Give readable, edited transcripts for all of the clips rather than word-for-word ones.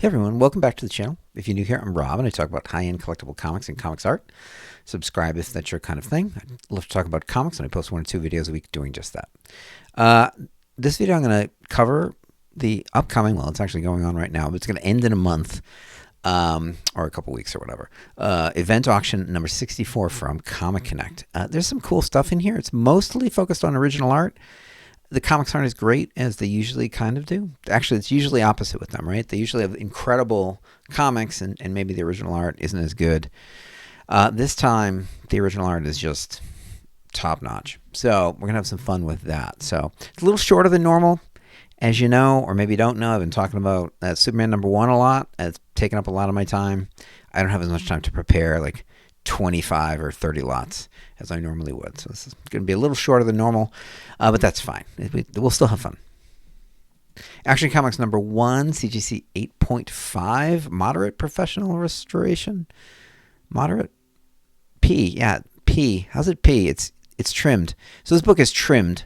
Hey everyone, welcome back to the channel. If you're new here, I'm Rob, and I talk about high-end collectible comics and comics art. Subscribe if that's your kind of thing. I love to talk about comics, and I post 1 or 2 videos a week doing just that. This video I'm going to cover the upcoming, well, it's actually going on right now, but it's going to end in a month, or a couple weeks or whatever, event auction number 64 from ComicConnnect. There's some cool stuff in here. It's mostly focused on original art. The comics aren't as great as they usually kind of do. Actually, it's usually opposite with them, right? They usually have incredible comics, and maybe the original art isn't as good. This time, the original art is just top-notch. So we're going to have some fun with that. So it's a little shorter than normal. As you know, or maybe don't know, I've been talking about Superman #1 a lot. It's taken up a lot of my time. I don't have as much time to prepare, like 25 or 30 lots as I normally would. So this is going to be a little shorter than normal, but that's fine. We'll still have fun. Action Comics #1, CGC 8.5, moderate professional restoration. Moderate? P, yeah, P. How's it P? It's trimmed. So this book is trimmed.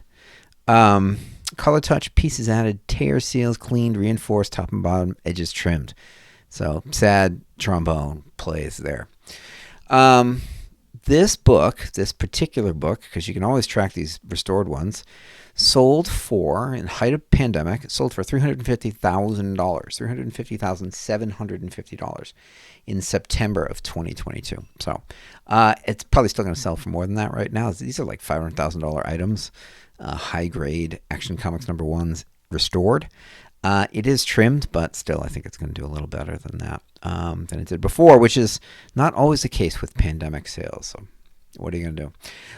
Color touch, pieces added, tear seals cleaned, reinforced, top and bottom, edges trimmed. So sad trombone plays there. This book, this particular book, because you can always track these restored ones, sold for, in height of pandemic, it sold for $350,000, $350,750 in September of 2022. So it's probably still going to sell for more than that right now. These are like $500,000 items, high-grade Action Comics #1s restored. It is trimmed, but still I think it's going to do a little better than that, than it did before, which is not always the case with pandemic sales. So what are you going to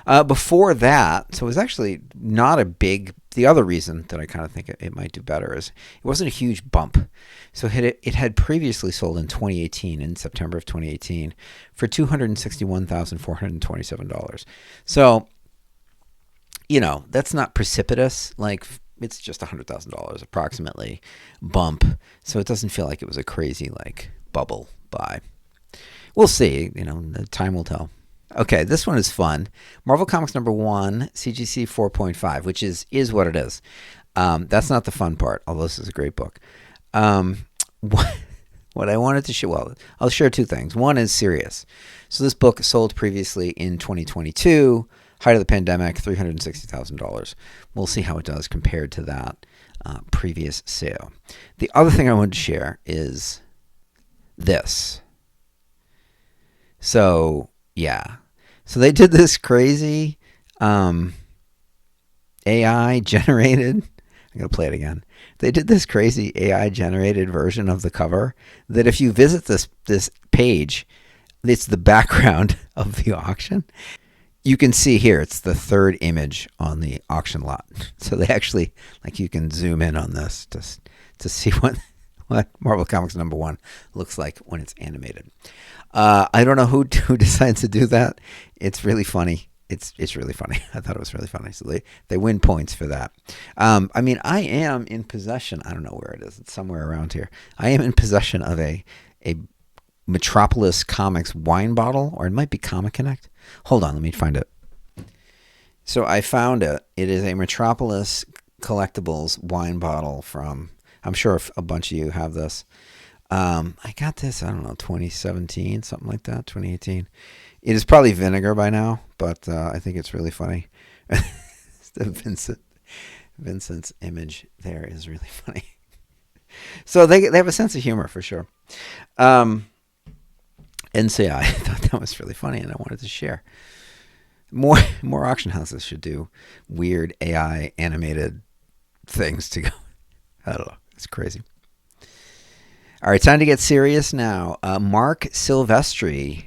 do? Before that, so it was actually not a big, the other reason that I kind of think it might do better is it wasn't a huge bump. So it had previously sold in 2018, in September of 2018, for $261,427. So, you know, that's not precipitous, like it's just $100,000 approximately bump. So it doesn't feel like it was a crazy like bubble buy. We'll see, you know, the time will tell. Okay, this one is fun. Marvel Comics #1, CGC 4.5, which is what it is. That's not the fun part, although this is a great book. What I wanted to show, well, I'll share 2 things. One is serious. So this book sold previously in 2022, height of the pandemic, $360,000. We'll see how it does compared to that previous sale. The other thing I wanted to share is this. So, yeah. So they did this crazy AI generated, I'm going to play it again. They did this crazy AI generated version of the cover that if you visit this page, it's the background of the auction. You can see here, it's the 3rd image on the auction lot. So they actually, like, you can zoom in on this to see what Marvel Comics #1 looks like when it's animated. I don't know who decides to do that. It's really funny. It's really funny. I thought it was really funny. So they win points for that. I mean, I am in possession. I don't know where it is. It's somewhere around here. I am in possession of a Metropolis Comics wine bottle, or it might be ComicConnnect. Hold on, let me find it. So I found it. It is a Metropolis Collectibles wine bottle from, I'm sure a bunch of you have this. I got this, I don't know, 2017, something like that, 2018. It is probably vinegar by now, but I think it's really funny. Vincent's image there is really funny. So they have a sense of humor for sure. And so yeah, I thought that was really funny, and I wanted to share. More auction houses should do weird AI animated things to go. I don't know. It's crazy. All right, time to get serious now. Mark Silvestri,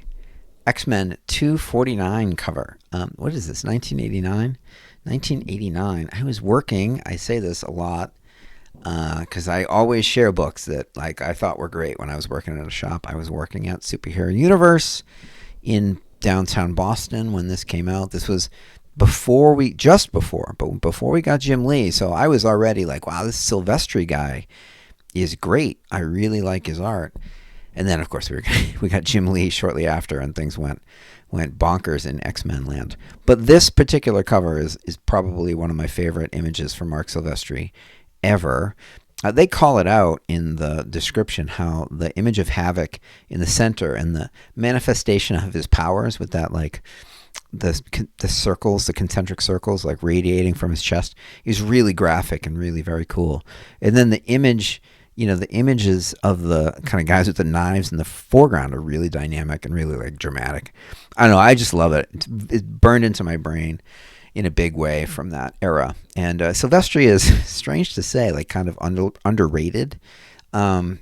X-Men 249 cover. What is this? 1989. 1989. I was working. I say this a lot. Because I always share books that like I thought were great when I was working at a shop. I was working at Superhero Universe in downtown Boston when this came out. This was before we got Jim Lee. So I was already like, wow, this Silvestri guy is great. I really like his art. And then of course we got Jim Lee shortly after, and things went bonkers in X-Men land. But this particular cover is probably one of my favorite images from Mark Silvestri ever. They call it out in the description how the image of Havoc in the center and the manifestation of his powers with that like the circles, the concentric circles like radiating from his chest is really graphic and really very cool. And then the image, the images of the kind of guys with the knives in the foreground are really dynamic and really like dramatic. I don't know. I just love it. It's burned into my brain in a big way from that era. And Silvestri is, strange to say, like kind of underrated.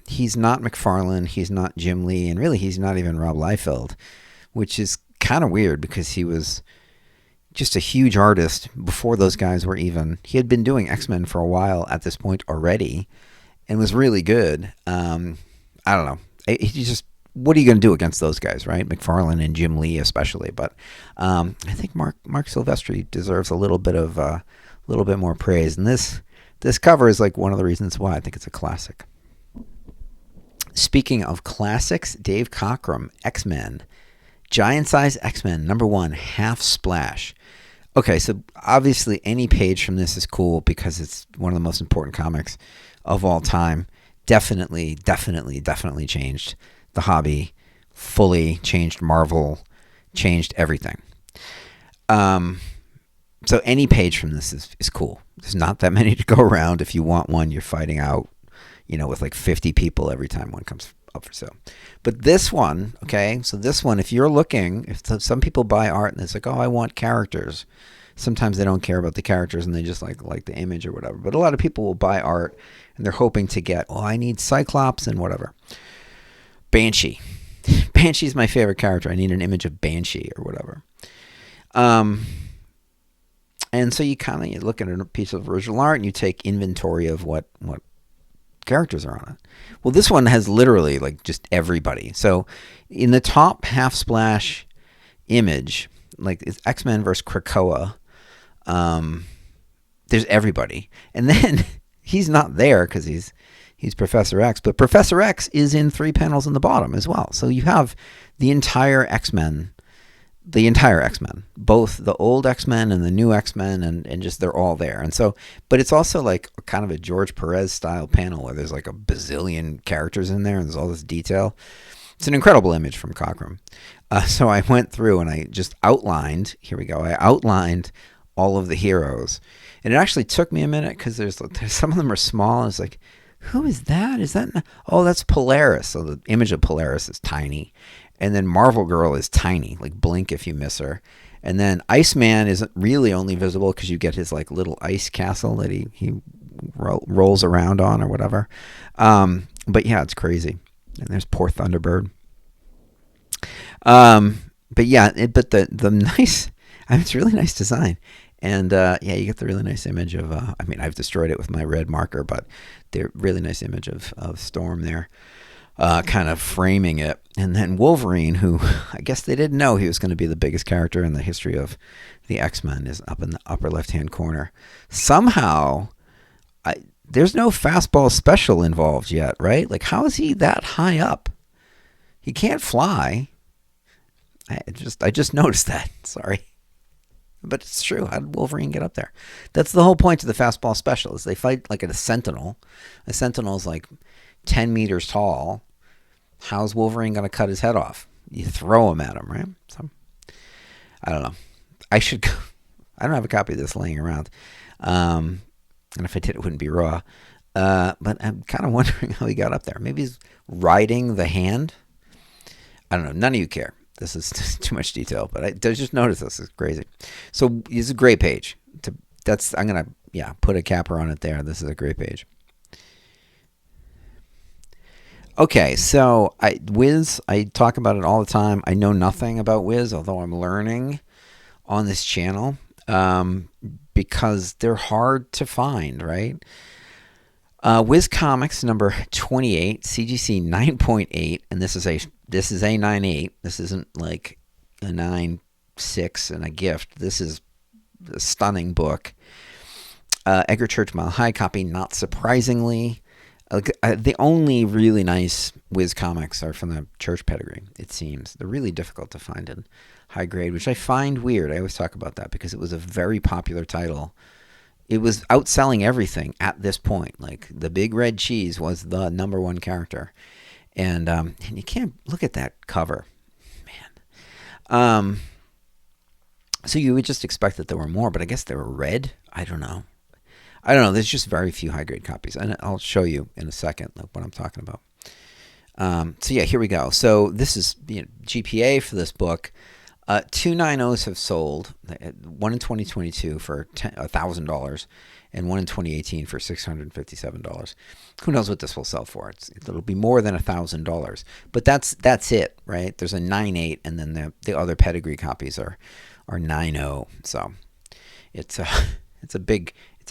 He's not McFarlane, he's not Jim Lee, and really he's not even Rob Liefeld, which is kind of weird because he was just a huge artist before those guys were even. He had been doing X-Men for a while at this point already and was really good. I don't know. He just, what are you going to do against those guys, right? McFarlane and Jim Lee especially. But I think Mark Silvestri deserves a little bit more praise. And this cover is like one of the reasons why I think it's a classic. Speaking of classics, Dave Cockrum, X-Men. Giant Size X-Men, #1, Half Splash. Okay, so obviously any page from this is cool because it's one of the most important comics of all time. Definitely changed the hobby, fully changed Marvel, changed everything. So any page from this is cool. There's not that many to go around. If you want one, you're fighting out, with like 50 people every time one comes up for sale. But this one, okay, so this one, if you're looking, if some people buy art and it's like, oh, I want characters. Sometimes they don't care about the characters and they just like the image or whatever. But a lot of people will buy art and they're hoping to get, oh, I need Cyclops and whatever. Banshee. Banshee's my favorite character. I need an image of Banshee or whatever. And so you look at a piece of original art and you take inventory of what characters are on it. Well, this one has literally like just everybody. So in the top Half Splash image, like it's X-Men versus Krakoa, there's everybody. And then he's not there because he's Professor X, but Professor X is in 3 panels in the bottom as well. So you have the entire X-Men, both the old X-Men and the new X-Men, and just they're all there. And so, but it's also like kind of a George Perez style panel where there's like a bazillion characters in there and there's all this detail. It's an incredible image from Cockrum. So I went through and I just outlined, I outlined all of the heroes. And it actually took me a minute because there's some of them are small. And it's like, who is that? Oh, that's Polaris. So the image of Polaris is tiny. And then Marvel Girl is tiny, like blink if you miss her. And then Iceman isn't really only visible because you get his like little ice castle that he rolls around on or whatever. But yeah, it's crazy. And there's poor Thunderbird. But yeah, but the nice, it's really nice design. And you get the really nice image of, I've destroyed it with my red marker, but the really nice image of Storm there. Kind of framing it. And then Wolverine, who I guess they didn't know he was going to be the biggest character in the history of the X-Men, is up in the upper left-hand corner. Somehow, there's no fastball special involved yet, right? Like, how is he that high up? He can't fly. I just noticed that. Sorry. But it's true. How did Wolverine get up there? That's the whole point of the fastball special, is they fight like at a sentinel. A sentinel is like 10 meters tall. How's Wolverine going to cut his head off? You throw him at him, right? So, I don't know. I don't have a copy of this laying around. And if I did, it wouldn't be raw. But I'm kind of wondering how he got up there. Maybe he's riding the hand. I don't know. None of you care. This is too much detail, but I just noticed this. It's crazy. So it's a great page. I'm going to put a capper on it there. This is a great page. Okay, so Whiz, I talk about it all the time. I know nothing about Whiz, although I'm learning on this channel because they're hard to find, right? Whiz Comics number 28, CGC 9.8, and this is a 9.8. This isn't like a 9.6 and a gift. This is a stunning book. Edgar Church Mile High copy, not surprisingly. The only really nice Whiz comics are from the Church pedigree, it seems. They're really difficult to find in high grade, which I find weird. I always talk about that because it was a very popular title it was outselling everything at this point. Like the big red cheese was the number one character, and you can't look at that cover, man. So you would just expect that there were more, but I guess they were red. I don't know. There's just very few high grade copies, and I'll show you in a second what I'm talking about. So yeah, here we go. So this is GPA for this book. 2 9.0s have sold. One in 2022 for $1,000, and one in 2018 for $657. Who knows what this will sell for? It'll be more than $1,000. But that's it, right? There's a 9.8, and then the other pedigree copies are 9.0. So it's a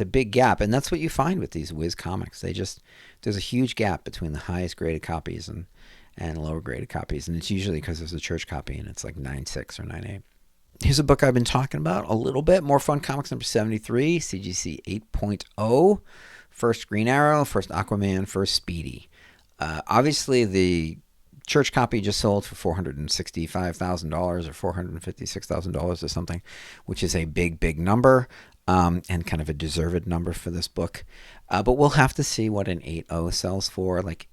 big gap, and that's what you find with these Whiz comics. There's a huge gap between the highest graded copies and lower graded copies, and it's usually because there's a church copy and it's like 9.6 or 9.8. Here's a book I've been talking about a little bit. More Fun Comics number 73, CGC 8.0. First Green Arrow, first Aquaman, first Speedy. Obviously, the church copy just sold for $465,000 or $456,000 or something, which is a big number. And kind of a deserved number for this book. But we'll have to see what an 8.0 sells for, like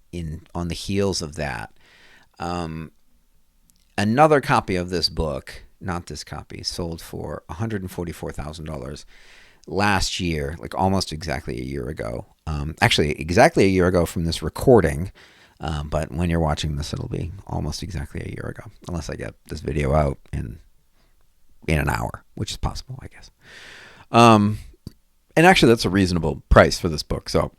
on the heels of that. Another copy of this book, not this copy, sold for $144,000 last year, like almost exactly a year ago. Actually, exactly a year ago from this recording. But when you're watching this, it'll be almost exactly a year ago, unless I get this video out in an hour, which is possible, I guess. And actually that's a reasonable price for this book. So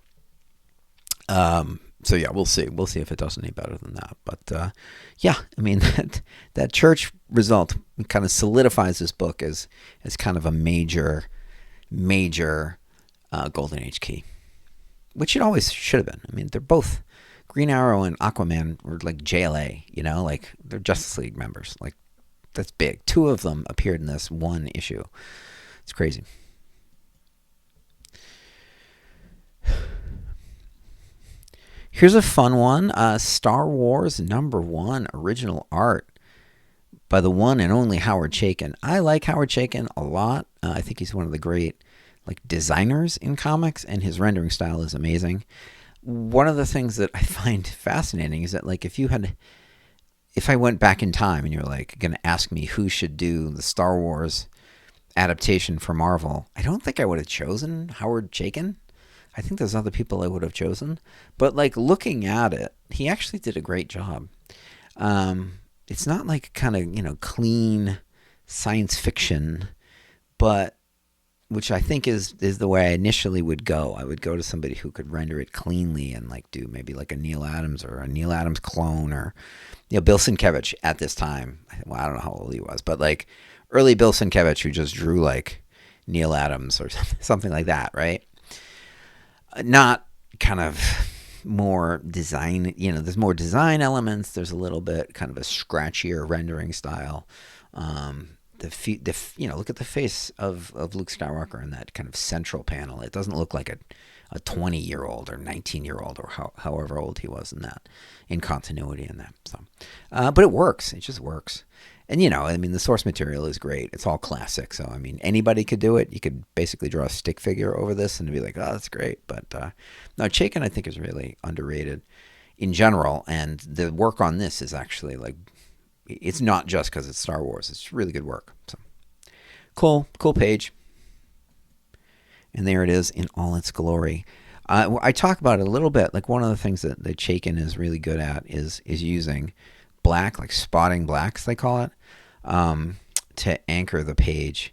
yeah, we'll see if it does any better than that. But, yeah, I mean, that church result kind of solidifies this book as kind of a major, Golden Age key, which it always should have been. I mean, they're both Green Arrow and Aquaman were like JLA, like they're Justice League members. Like that's big. 2 of them appeared in this one issue. It's crazy. Here's a fun one. Star Wars #1 original art by the one and only Howard Chaykin. I like Howard Chaykin a lot. I think he's one of the great designers in comics, and his rendering style is amazing. One of the things that I find fascinating is that if I went back in time and you're going to ask me who should do the Star Wars adaptation for Marvel, I don't think I would have chosen Howard Chaykin. I think there's other people I would have chosen. But looking at it, he actually did a great job. It's not kind of clean science fiction, but which I think is the way I initially would go. I would go to somebody who could render it cleanly and do maybe a Neil Adams or a Neil Adams clone, or Bill Sienkiewicz at this time. Well, I don't know how old he was, but early Bill Sienkiewicz, who just drew Neil Adams or something like that, right? Not kind of more design, there's more design elements. There's a little bit kind of a scratchier rendering style. Look at the face of Luke Skywalker in that kind of central panel. It doesn't look like a 20-year-old or 19-year-old or however old he was in continuity in that. So, but it works. It just works. And, the source material is great. It's all classic. So, anybody could do it. You could basically draw a stick figure over this and be like, oh, that's great. But no, Chaykin, I think, is really underrated in general. And the work on this is actually it's not just because it's Star Wars. It's really good work. So cool page. And there it is in all its glory. I talk about it a little bit. One of the things that Chaykin is really good at is using black, spotting blacks, they call it, to anchor the page.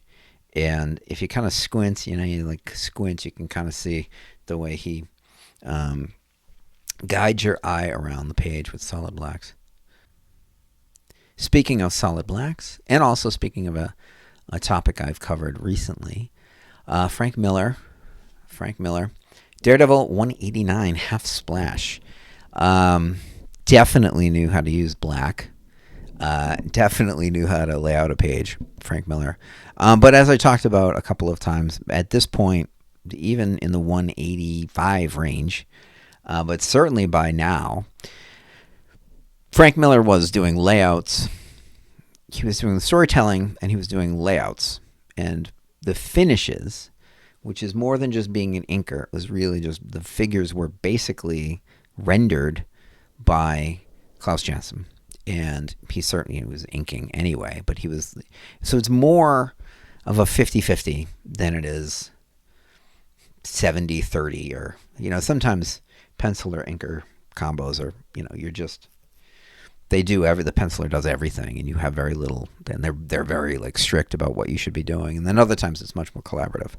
And if you kind of squint, you squint, you can kind of see the way he guides your eye around the page with solid blacks. Speaking of solid blacks, and also speaking of a topic I've covered recently, Frank Miller, Daredevil 189 half splash. Definitely knew how to use black. Definitely knew how to lay out a page, Frank Miller. But as I talked about a couple of times, at this point, even in the 185 range, but certainly by now, Frank Miller was doing layouts. He was doing the storytelling, and he was doing layouts. And the finishes which is more than just being an inker. It was really just the figures were basically rendered by Klaus Janson. And he certainly was inking anyway, but he was... So it's more of a 50-50 than it is 70-30, or, sometimes pencil or inker combos are, you're just... They do the penciler does everything, and you have very little, and they're very like strict about what you should be doing. And then other times it's much more collaborative.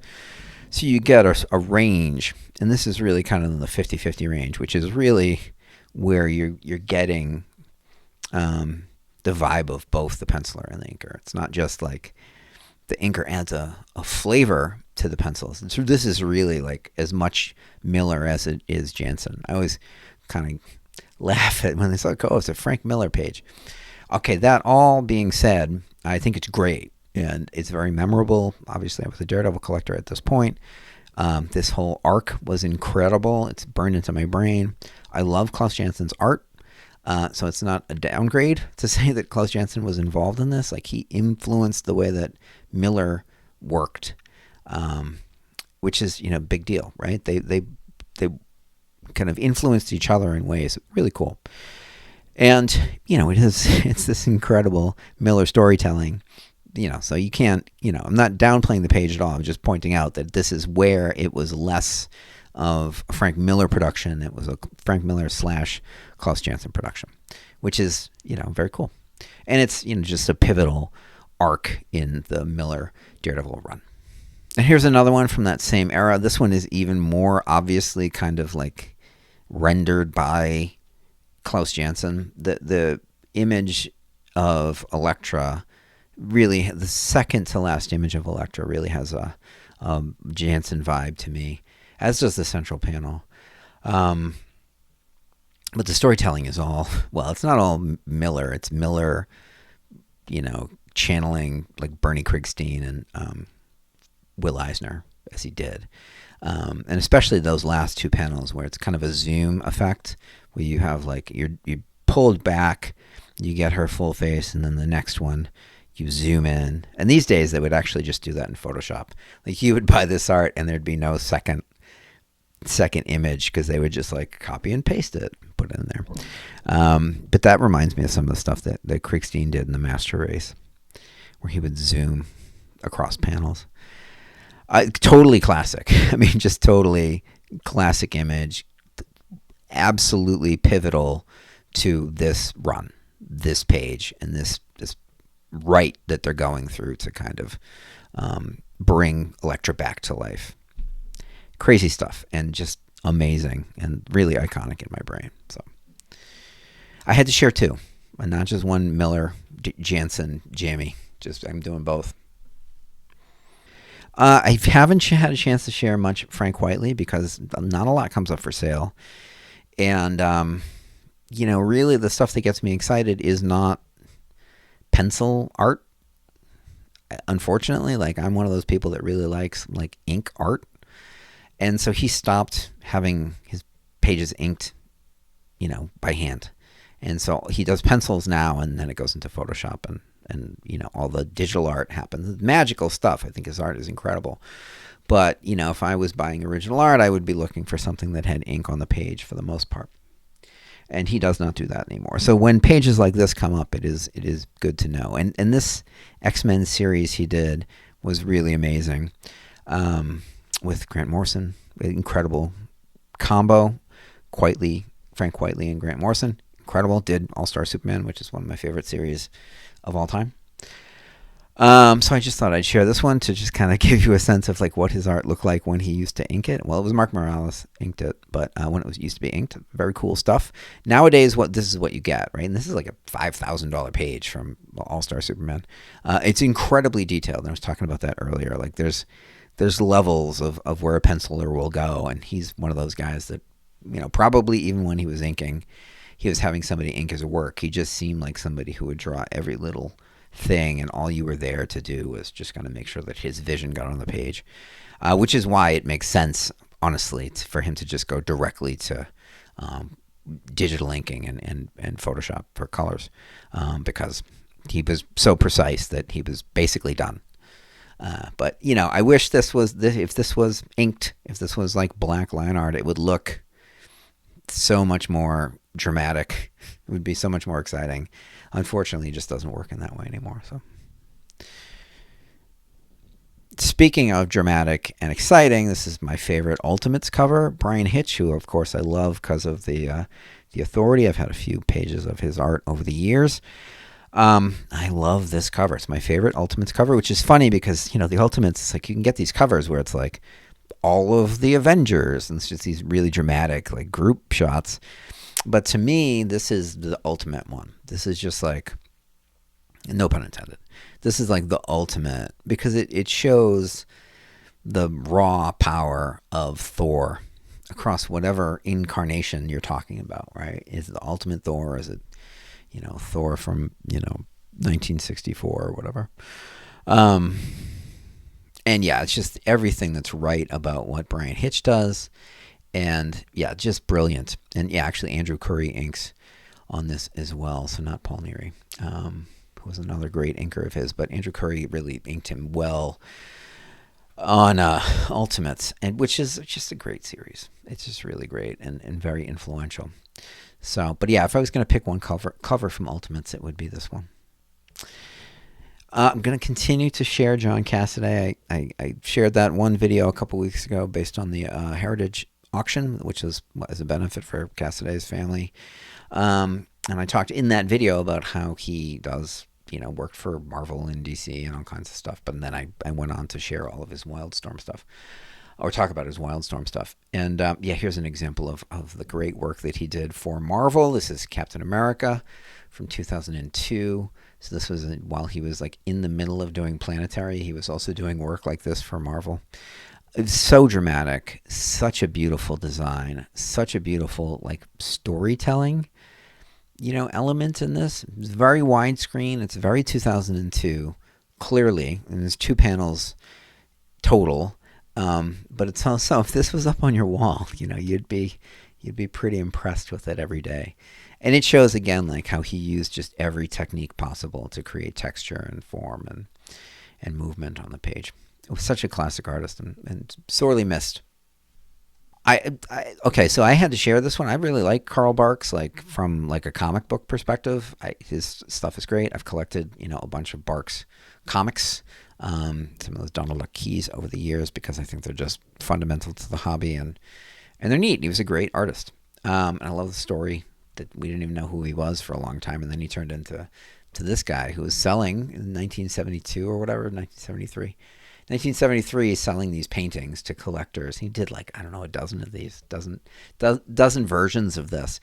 So you get a range, and this is really kind of in the 50-50 range, which is really where you're getting the vibe of both the penciler and the inker. It's not just like the inker adds a flavor to the pencils. And so this is really like as much Miller as it is Janson. I always kind of laugh at when they say, oh, it's a Frank Miller page. Okay, that all being said, I think it's great. And it's very memorable. Obviously, I was a Daredevil collector at this point. This whole arc was incredible. It's burned into my brain. I love Klaus Janson's art. So it's not a downgrade to say that Klaus Janson was involved in this. Like, he influenced the way that Miller worked, which is, big deal, right? They kind of influenced each other in ways really cool. And, it's this incredible Miller storytelling. So you can't, I'm not downplaying the page at all. I'm just pointing out that this is where it was less of a Frank Miller production. It was a Frank Miller / Klaus Janson production, which is, very cool. And it's, just a pivotal arc in the Miller Daredevil run. And here's another one from that same era. This one is even more obviously kind of like rendered by Klaus Janson. The image of Elektra, really, the second to last image of Elektra really has a Janson vibe to me, as does the central panel. But the storytelling is all, well, it's not all Miller. It's Miller, channeling like Bernie Krigstein and Will Eisner, as he did. And especially those last two panels where it's kind of a zoom effect, where you have like, you pulled back, you get her full face, and then the next one, you zoom in. And these days they would actually just do that in Photoshop. Like, you would buy this art and there'd be no second image, because they would just like copy and paste it, put it in there. But that reminds me of some of the stuff that Krigstein did in the Master Race, where he would zoom across panels. Totally classic. I mean, just totally classic image. Absolutely pivotal to this run, this page, and this right that they're going through to kind of bring Elektra back to life. Crazy stuff, and just amazing, and really iconic in my brain. So I had to share two, and not just one Miller Janson jammy. Just, I'm doing both. I haven't had a chance to share much Frank Whiteley, because not a lot comes up for sale. And, really the stuff that gets me excited is not pencil art. Unfortunately, like, I'm one of those people that really likes like ink art. And so he stopped having his pages inked, by hand. And so he does pencils now, and then it goes into Photoshop, and all the digital art happens. Magical stuff. I think his art is incredible. But, if I was buying original art, I would be looking for something that had ink on the page for the most part. And he does not do that anymore. So when pages like this come up, it is good to know. And this X-Men series he did was really amazing. With Grant Morrison, incredible combo. Frank Whiteley and Grant Morrison, incredible. Did All-Star Superman, which is one of my favorite series of all time. So I just thought I'd share this one to just kind of give you a sense of like what his art looked like when he used to ink it. Well, it was Mark Morales inked it, but when it used to be inked, very cool stuff. Nowadays, this is what you get, right? And this is like a $5,000 page from All-Star Superman. It's incredibly detailed, and I was talking about that earlier. Like, there's levels of where a penciler will go, and he's one of those guys that, probably even when he was inking, he was having somebody ink his work. He just seemed like somebody who would draw every little thing, and all you were there to do was just kind of make sure that his vision got on the page, which is why it makes sense, honestly, for him to just go directly to digital inking and Photoshop for colors, because he was so precise that he was basically done. But you know, I wish this was if this was inked, if this was like black line art, it would look so much more dramatic. It would be so much more exciting. Unfortunately, it just doesn't work in that way anymore. So, speaking of dramatic and exciting, this is my favorite Ultimates cover. Bryan Hitch, who of course I love because of the Authority. I've had a few pages of his art over the years. I love this cover. It's my favorite Ultimates cover, which is funny because, you know, the Ultimates, it's like you can get these covers where it's like all of the Avengers and it's just these really dramatic like group shots. But to me, this is the ultimate one. This is just like, no pun intended, this is like the ultimate because it shows the raw power of Thor across whatever incarnation you're talking about, right? Is it the ultimate Thor? Is it, you know, Thor from, you know, 1964 or whatever? And yeah, it's just everything that's right about what Bryan Hitch does. And yeah, just brilliant. And yeah, actually Andrew Curry inks on this as well. So not Paul Neary, who was another great inker of his, but Andrew Curry really inked him well on Ultimates, and which is just a great series. It's just really great and very influential. So, but yeah, if I was going to pick one cover from Ultimates, it would be this one. I'm going to continue to share John Cassaday. I shared that one video a couple weeks ago based on the Heritage auction, which was as a benefit for Cassaday's family. And I talked in that video about how he does, you know, worked for Marvel and DC and all kinds of stuff. But then I went on to share all of his Wildstorm stuff, or talk about his Wildstorm stuff. And yeah, here's an example of the great work that he did for Marvel. This is Captain America from 2002. So this was while he was like in the middle of doing Planetary. He was also doing work like this for Marvel. It's so dramatic, such a beautiful design, such a beautiful like storytelling, you know, element in this. It's very widescreen. It's very 2002, clearly, and there's 2 panels total. But it's also, if this was up on your wall, you know, you'd be pretty impressed with it every day. And it shows again like how he used just every technique possible to create texture and form and movement on the page. It was such a classic artist and sorely missed. Okay, so I had to share this one. I really like Carl Barks, like from like a comic book perspective. His stuff is great. I've collected, you know, a bunch of Barks comics, some of those Donald Duck keys over the years because I think they're just fundamental to the hobby and they're neat. He was a great artist. And I love the story that we didn't even know who he was for a long time, and then he turned into this guy who was selling in 1972 or whatever, 1973. 1973, selling these paintings to collectors. He did like, I don't know, a dozen of these, dozen versions of this.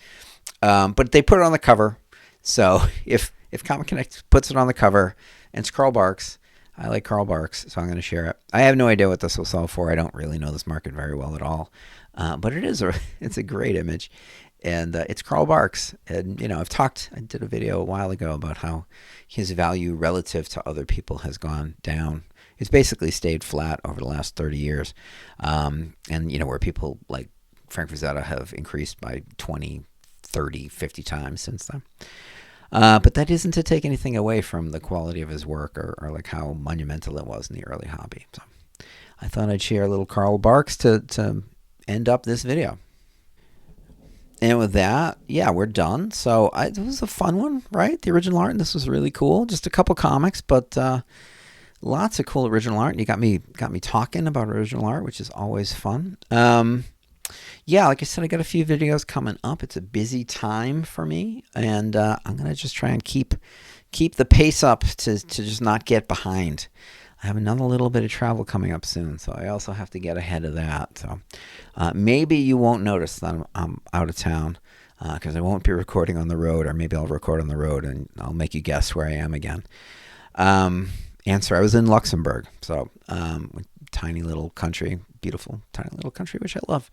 But they put it on the cover. So if ComicConnnect puts it on the cover, and it's Carl Barks, I like Carl Barks, so I'm going to share it. I have no idea what this will sell for. I don't really know this market very well at all. But it's a great image. And it's Carl Barks. And, you know, I did a video a while ago about how his value relative to other people has gone down. It's basically stayed flat over the last 30 years. And, you know, where people like Frank Frazetta have increased by 20, 30, 50 times since then. But that isn't to take anything away from the quality of his work or like how monumental it was in the early hobby. So I thought I'd share a little Carl Barks to end up this video. And with that, yeah, we're done. So it was a fun one, right? The original art, and this was really cool. Just a couple comics, but lots of cool original art. And you got me talking about original art, which is always fun. Yeah, like I said, I got a few videos coming up. It's a busy time for me, and I'm gonna just try and keep the pace up to just not get behind. I have another little bit of travel coming up soon, so I also have to get ahead of that. So maybe you won't notice that I'm out of town because I won't be recording on the road, or maybe I'll record on the road and I'll make you guess where I am again. Answer: I was in Luxembourg, so tiny little country, beautiful tiny little country, which I love.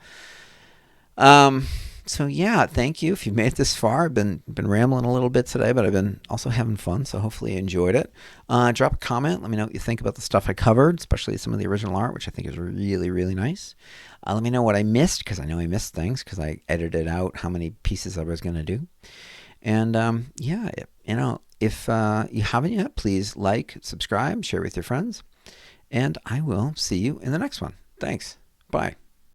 So yeah, thank you if you've made it this far. I've been rambling a little bit today, but I've been also having fun, so hopefully you enjoyed it. Drop a comment. Let me know what you think about the stuff I covered, especially some of the original art, which I think is really, really nice. Let me know what I missed, because I know I missed things, because I edited out how many pieces I was going to do. And yeah, you know, if you haven't yet, please like, subscribe, share with your friends. And I will see you in the next one. Thanks. Bye.